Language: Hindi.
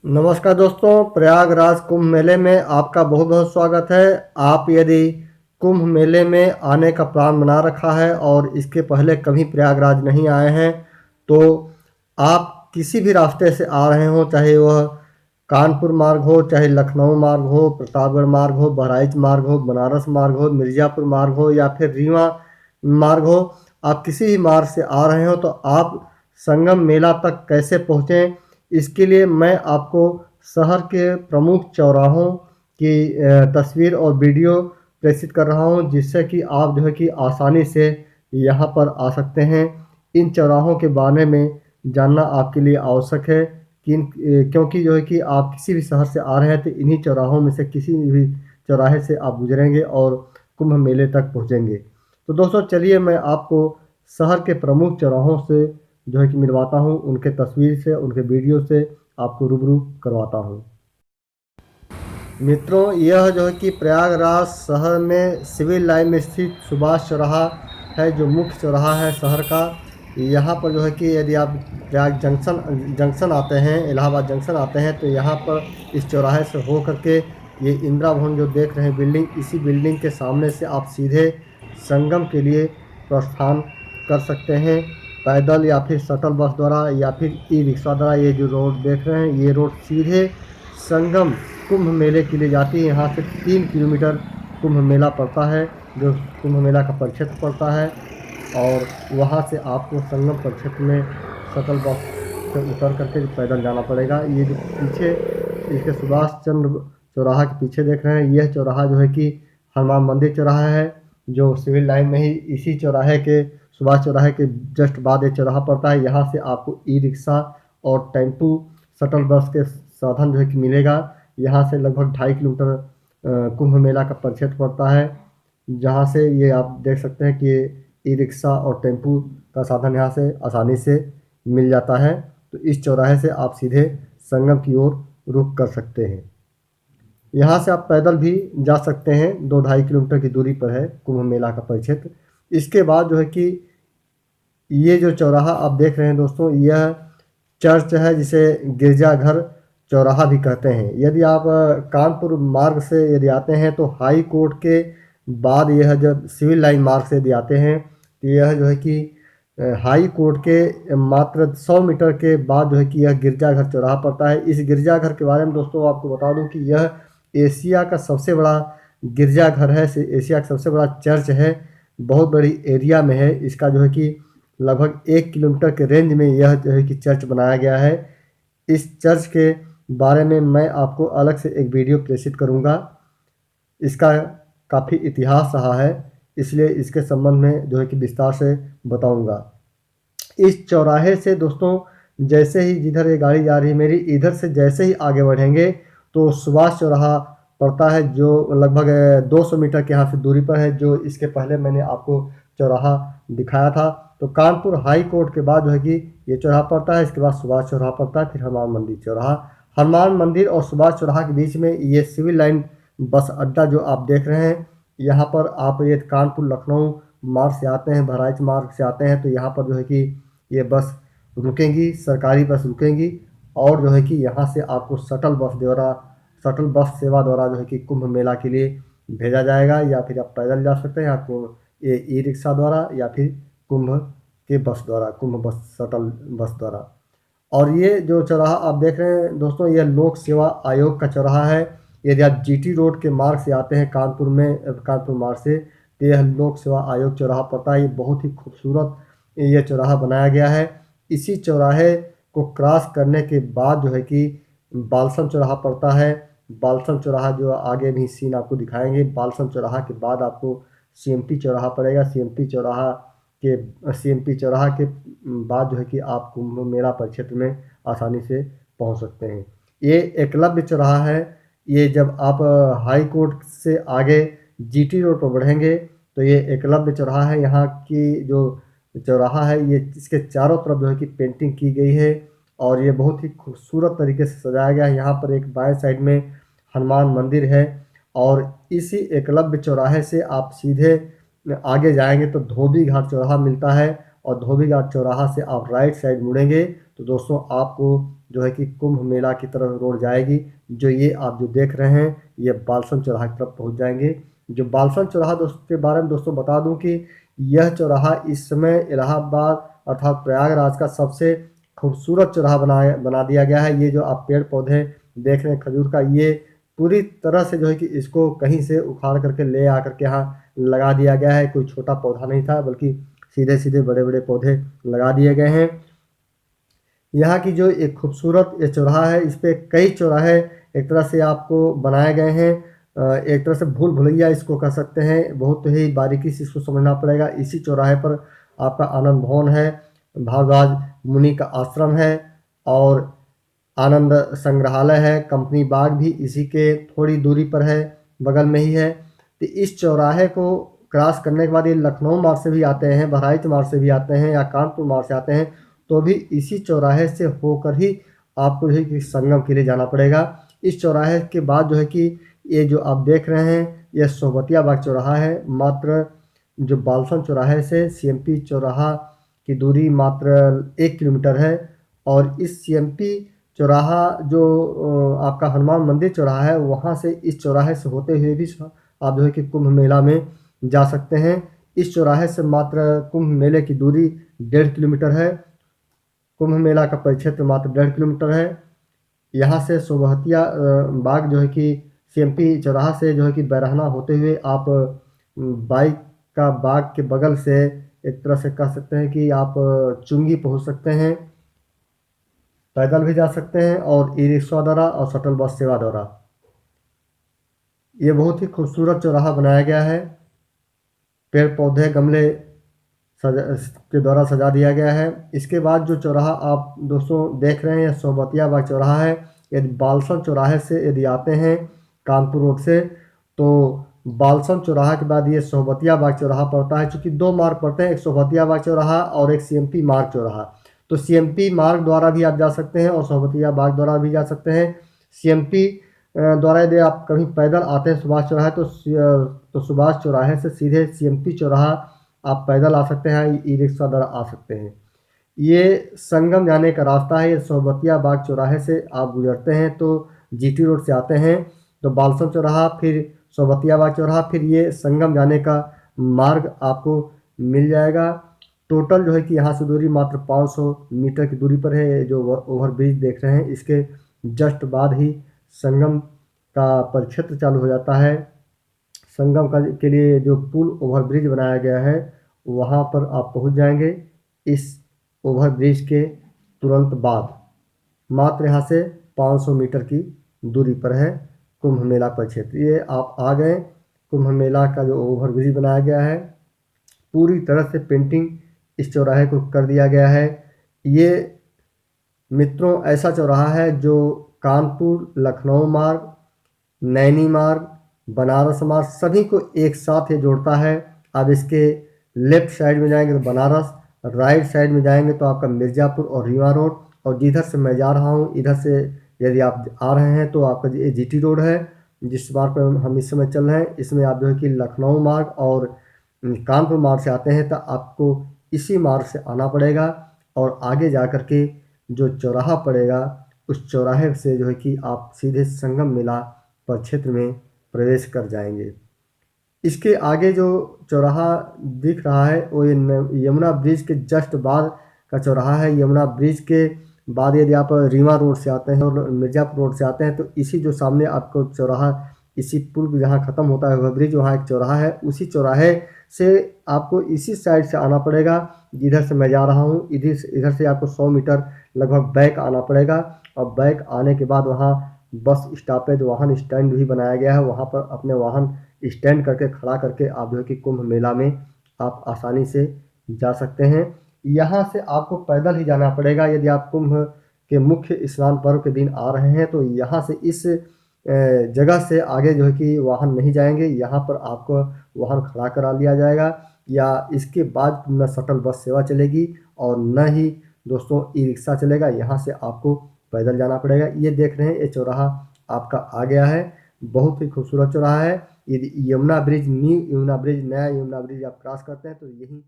नमस्कार दोस्तों, प्रयागराज कुंभ मेले में आपका बहुत बहुत स्वागत है। आप यदि कुंभ मेले में आने का प्लान बना रखा है और इसके पहले कभी प्रयागराज नहीं आए हैं, तो आप किसी भी रास्ते से आ रहे हो, चाहे वह कानपुर मार्ग हो, चाहे लखनऊ मार्ग हो, प्रतापगढ़ मार्ग हो, बहराइच मार्ग हो, बनारस मार्ग हो, मिर्ज़ापुर मार्ग हो या फिर रीवा मार्ग हो, आप किसी भी मार्ग से आ रहे हो तो आप संगम मेला तक कैसे पहुँचें, इसके लिए मैं आपको शहर के प्रमुख चौराहों की तस्वीर और वीडियो प्रेषित कर रहा हूं, जिससे कि आप जो है कि आसानी से यहां पर आ सकते हैं। इन चौराहों के बारे में जानना आपके लिए आवश्यक है क्योंकि जो है कि आप किसी भी शहर से आ रहे हैं तो इन्हीं चौराहों में से किसी भी चौराहे से आप गुजरेंगे और कुंभ मेले तक पहुंचेंगे। तो दोस्तों चलिए मैं आपको शहर के प्रमुख चौराहों से जो है कि मिलवाता हूँ, उनके तस्वीर से, उनके वीडियो से आपको रूबरू करवाता हूँ। मित्रों, यह जो है कि प्रयागराज शहर में सिविल लाइन में स्थित सुभाष चौराहा है, जो मुख्य चौराहा है शहर का। यहाँ पर जो है कि यदि आप प्रयाग जंक्शन आते हैं, इलाहाबाद जंक्शन आते हैं, तो यहाँ पर इस चौराहे से हो करके ये इंदिरा भवन जो देख रहे हैं बिल्डिंग, इसी बिल्डिंग के सामने से आप सीधे संगम के लिए प्रस्थान कर सकते हैं, पैदल या फिर शटल बस द्वारा या फिर ई रिक्शा द्वारा। ये जो रोड देख रहे हैं, ये रोड सीधे संगम कुंभ मेले के लिए जाती है। यहाँ से 3 किलोमीटर कुंभ मेला पड़ता है, जो कुंभ मेला का परिक्षेत्र पड़ता है, और वहाँ से आपको संगम परिक्षेत्र में शटल बस से उतर करके पैदल जाना पड़ेगा। ये जो पीछे इसके सुभाष चंद्र चौराहा के पीछे देख रहे हैं, यह चौराहा जो है कि हनुमान मंदिर चौराहा है, जो सिविल लाइन में ही इसी चौराहे के, सुभाष चौराहे के जस्ट बाद ये चौराहा पड़ता है। यहाँ से आपको ई रिक्शा और टेम्पू, शटल बस के साधन जो है कि मिलेगा। यहाँ से लगभग 2.5 किलोमीटर कुंभ मेला का परिक्षेत्र पड़ता है, जहाँ से ये आप देख सकते हैं कि ई रिक्शा और टेम्पू का साधन यहाँ से आसानी से मिल जाता है। तो इस चौराहे से आप सीधे संगम की ओर रुख कर सकते हैं। यहाँ से आप पैदल भी जा सकते हैं, 2-2.5 किलोमीटर की दूरी पर है कुंभ मेला का परिक्षेत्र। इसके बाद जो है कि ये जो चौराहा आप देख रहे हैं दोस्तों, यह चर्च है, जिसे गिरजाघर चौराहा भी कहते हैं। यदि आप कानपुर मार्ग से यदि आते हैं तो हाई कोर्ट के बाद यह जब सिविल लाइन मार्ग से यदि आते हैं तो यह जो है कि हाई कोर्ट के मात्र 100 मीटर के बाद जो है कि यह गिरजाघर चौराहा पड़ता है। इस गिरजाघर के बारे में दोस्तों आपको बता दूं कि यह एशिया का सबसे बड़ा गिरजाघर है, एशिया का सबसे बड़ा चर्च है, बहुत बड़ी एरिया में है। इसका जो है कि लगभग 1 किलोमीटर के रेंज में यह जो है कि चर्च बनाया गया है। इस चर्च के बारे में मैं आपको अलग से एक वीडियो प्रेषित करूंगा। इसका काफ़ी इतिहास रहा है, इसलिए इसके संबंध में जो है कि विस्तार से बताऊंगा। इस चौराहे से दोस्तों जैसे ही, जिधर ये गाड़ी जा रही है मेरी, इधर से जैसे ही आगे बढ़ेंगे तो सुभाष चौराहा पड़ता है, जो लगभग 200 मीटर के यहाँ से दूरी पर है, जो इसके पहले मैंने आपको चौराहा दिखाया था। तो कानपुर हाई कोर्ट के बाद जो है कि ये चौराहा पड़ता है, इसके बाद सुभाष चौराहा पड़ता है, फिर हनुमान मंदिर चौराहा। हनुमान मंदिर और सुभाष चौराहा के बीच में ये सिविल लाइन बस अड्डा जो आप देख रहे हैं, यहाँ पर आप ये कानपुर लखनऊ मार्ग से आते हैं, बहराइच मार्ग से आते हैं, तो यहाँ पर जो है कि ये बस रुकेंगी, सरकारी बस रुकेंगी, और जो है कि यहाँ से आपको शटल बस सेवा द्वारा जो है कि कुंभ मेला के लिए भेजा जाएगा, या फिर आप पैदल जा सकते हैं, आपको ये ई रिक्शा द्वारा या फिर कुंभ के बस द्वारा, कुंभ बस, शटल बस द्वारा। और ये जो चौराहा आप देख रहे हैं दोस्तों, यह लोक सेवा आयोग का चौराहा है। यदि आप जीटी रोड के मार्ग से आते हैं कानपुर मार्ग से, तो यह लोक सेवा आयोग चौराहा पड़ता है। ये बहुत ही खूबसूरत यह चौराहा बनाया गया है। इसी चौराहे को क्रॉस करने के बाद जो है कि बालसम चौराहा पड़ता है। बालसम चौराहा जो आगे भी सीन आपको दिखाएंगे। बालसम चौराहा के बाद आपको सीएमपी चौराहा पड़ेगा। सीएमपी चौराहा के बाद जो है कि आप कुंभ मेला परिक्षेत्र में आसानी से पहुंच सकते हैं। ये एकलव्य चौराहा है। ये जब आप हाई कोर्ट से आगे जीटी रोड पर बढ़ेंगे तो ये एकलव्य चौराहा है। यहाँ की जो चौराहा है, ये इसके चारों तरफ जो है कि पेंटिंग की गई है, और ये बहुत ही खूबसूरत तरीके से सजाया गया है। यहाँ पर एक बाएं साइड में हनुमान मंदिर है, और इसी एकलव्य चौराहे से आप सीधे आगे जाएंगे तो धोबी घाट चौराहा मिलता है, और धोबी घाट चौराहा से आप राइट साइड मुड़ेंगे तो दोस्तों आपको जो है कि कुंभ मेला की तरफ रोड जाएगी। जो ये आप जो देख रहे हैं ये बालसन चौराहा की तरफ पहुंच जाएंगे। जो बालसन चौराहा दोस्तों के बारे में दोस्तों बता दूं कि यह चौराहा इस समय इलाहाबाद अर्थात प्रयागराज का सबसे खूबसूरत चौराहा बना दिया गया है। ये जो आप पेड़ पौधे देख रहे हैं खजूर का, ये पूरी तरह से जो है कि इसको कहीं से उखाड़ करके ले आकर के यहाँ लगा दिया गया है। कोई छोटा पौधा नहीं था, बल्कि सीधे सीधे बड़े बड़े पौधे लगा दिए गए हैं। यहाँ की जो एक खूबसूरत ये चौराहा है, इस पे कई चौराहे एक तरह से आपको बनाए गए हैं। एक तरह से भूल भुलैया इसको कह सकते हैं, बहुत ही बारीकी से इसको समझना पड़ेगा। इसी चौराहे पर आपका आनंद भवन है, भारद्वाज मुनि का आश्रम है और आनंद संग्रहालय है। कंपनी बाग भी इसी के थोड़ी दूरी पर है, बगल में ही है। तो इस चौराहे को क्रॉस करने के बाद ये लखनऊ मार्ग से भी आते हैं, बहराइच मार्ग से भी आते हैं या कानपुर मार्ग से आते हैं, तो भी इसी चौराहे से होकर ही आपको जो है कि संगम के लिए जाना पड़ेगा। इस चौराहे के बाद जो है कि ये जो आप देख रहे हैं ये सोहबतिया बाग चौराहा है। मात्र जो बालसन चौराहे से सीएमपी चौराहा की दूरी मात्र 1 किलोमीटर है। और इस सीएमपी चौराहा जो आपका हनुमान मंदिर चौराहा है, वहाँ से इस चौराहे से होते हुए भी आप जो है कि कुंभ मेला में जा सकते हैं। इस चौराहे से मात्र कुंभ मेले की दूरी 1.5 किलोमीटर है। कुंभ मेला का परिक्षेत्र मात्र 1.5 किलोमीटर है। यहाँ से सोहबतिया बाग जो है कि सीएमपी चौराहा से जो है कि बैरहना होते हुए आप बाइक का बाग के बगल से एक तरह से कह सकते हैं कि आप चुंगी पहुँच सकते हैं, पैदल भी जा सकते हैं और ई रिक्शा द्वारा और शटल बस सेवा द्वारा। ये बहुत ही खूबसूरत चौराहा बनाया गया है, पेड़ पौधे गमले के द्वारा सजा दिया गया है। इसके बाद जो चौराहा आप दोस्तों देख रहे हैं यह सोहबतिया बाग चौराहा है। यदि बालसन चौराहे से यदि आते हैं कानपुर रोड से, तो बालसन चौराहा के बाद ये सोहबतिया बाग चौराहा पड़ता है। चूँकि 2 मार्ग पड़ते हैं, एक सोहबतिया बाग चौराहा और एक सीएमपी मार्ग चौराहा। तो सीएमपी मार्ग द्वारा भी आप जा सकते हैं और सोहबतिया बाग द्वारा भी जा सकते हैं। सीएमपी द्वारा यदि आप कभी पैदल आते हैं सुभाष चौराहे, तो सुभाष चौराहे से सीधे सीएमपी चौराहा आप पैदल आ सकते हैं, ई रिक्शा द्वारा आ सकते हैं। ये संगम जाने का रास्ता है। ये सोहबतिया बाग चौराहे से आप गुजरते हैं तो जीटी रोड से आते हैं तो बालसन चौराहा, फिर सोहबतिया बाग चौराहा, फिर ये संगम जाने का मार्ग आपको मिल जाएगा। टोटल जो है कि यहाँ से दूरी मात्र 500 मीटर की दूरी पर है। जो ओवर ब्रिज देख रहे हैं इसके जस्ट बाद ही संगम का परिक्षेत्र चालू हो जाता है। संगम का के लिए जो पुल ओवर ब्रिज बनाया गया है वहाँ पर आप पहुँच जाएंगे। इस ओवर ब्रिज के तुरंत बाद मात्र यहाँ से 500 मीटर की दूरी पर है कुंभ मेला परिक्षेत्र। ये आप आ गए। कुंभ मेला का जो ओवर ब्रिज बनाया गया है, पूरी तरह से पेंटिंग इस चौराहे को कर दिया गया है। ये मित्रों ऐसा चौराहा है जो कानपुर लखनऊ मार्ग, नैनी मार्ग, बनारस मार्ग सभी को एक साथ ये जोड़ता है। आप इसके लेफ्ट साइड में जाएंगे तो बनारस, राइट साइड में जाएंगे तो आपका मिर्ज़ापुर और रीवा रोड, और जिधर से मैं जा रहा हूँ इधर से यदि आप आ रहे हैं तो आपका ये जीटी रोड है। जिस मार्ग पर हम इस समय चल रहे हैं इसमें आप जो है कि लखनऊ मार्ग और कानपुर मार्ग से आते हैं तो आपको इसी मार्ग से आना पड़ेगा और आगे जा कर के जो चौराहा पड़ेगा उस चौराहे से जो है कि आप सीधे संगम मेला परिक्षेत्र में प्रवेश कर जाएंगे। इसके आगे जो चौराहा दिख रहा है वो यमुना ब्रिज के जस्ट बाद का चौराहा है। यमुना ब्रिज के बाद यदि आप रीवा रोड से आते हैं और मिर्ज़ापुर रोड से आते हैं तो इसी जो सामने आपको चौराहा, इसी पुल जहाँ ख़त्म होता है वह ब्रिज, वहाँ एक चौराहा है। उसी चौराहे से आपको इसी साइड से आना पड़ेगा जिधर से मैं जा रहा हूँ। इधर से आपको 100 मीटर लगभग बैक आना पड़ेगा और बैक आने के बाद वहाँ बस स्टॉपेज, वाहन स्टैंड भी बनाया गया है। वहाँ पर अपने वाहन स्टैंड करके खड़ा करके आप जो है कि कुंभ मेला में आप आसानी से जा सकते हैं। यहाँ से आपको पैदल ही जाना पड़ेगा। यदि आप कुंभ के मुख्य स्नान पर्व के दिन आ रहे हैं तो यहाँ से इस जगह से आगे जो है कि वाहन नहीं जाएंगे। यहाँ पर आपको वाहन खड़ा करा लिया जाएगा या इसके बाद न शटल बस सेवा चलेगी और न ही दोस्तों ई रिक्शा चलेगा। यहाँ से आपको पैदल जाना पड़ेगा। ये देख रहे हैं ये चौराहा आपका आ गया है। बहुत ही खूबसूरत चौराहा है। यदि Yamuna bridge, new Yamuna bridge, नया यमुना ब्रिज आप क्रॉस करते हैं तो यही